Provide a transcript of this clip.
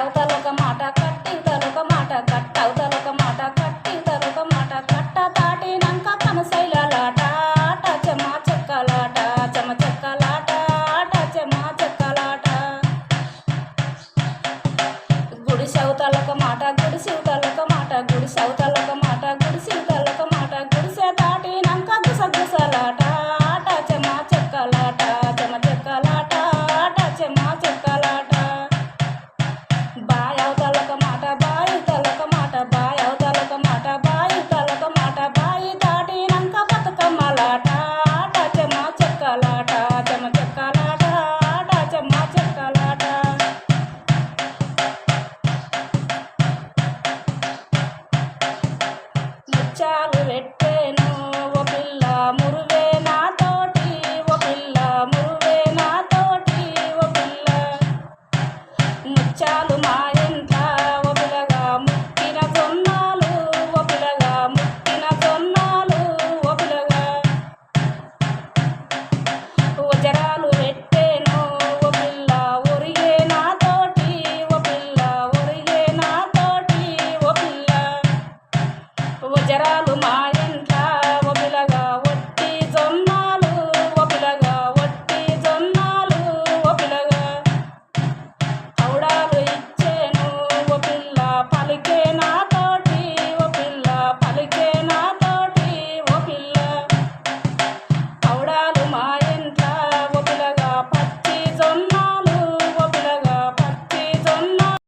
కట్టవుతలొక మాట కట్టివతలొక మాట కట్టవుతలొక మాట కట్టివతలొక మాట కట్ట దాటినంక కనసైలాట ఆట చెమా చెక్కలాట చెమ చెక్కలాట ఆట చెమా చెక్కలాట గుడిసెవుతలొక మాట గుడిసివతలొక మాట గుడిసెవుతలొక మాట గుడిసివతలొక మాట గుడిసె దాటినంక గుసగుసలాట ఆట చెమా చెక్కలాట చెమ చెక్కలాట ఆట చెమా చెక్కలాట బాయవుతలొక మాట బాయితలొక మాట బాయవుతలొక మాట బాయితలొక మాట బాయి దాటినంక బతుకమ్మలాట ఆట చెమా చెక్కలాట చెమ చెక్కలాట ఆట చెమా చెక్కలాట ముచ్చాలు పెట్టేను ఓ పిల్ల మురువే నాతోటి ఓ పిల్ల మురువే నాతోటి ఓ పిల్ల ముచ్చాలు మాయ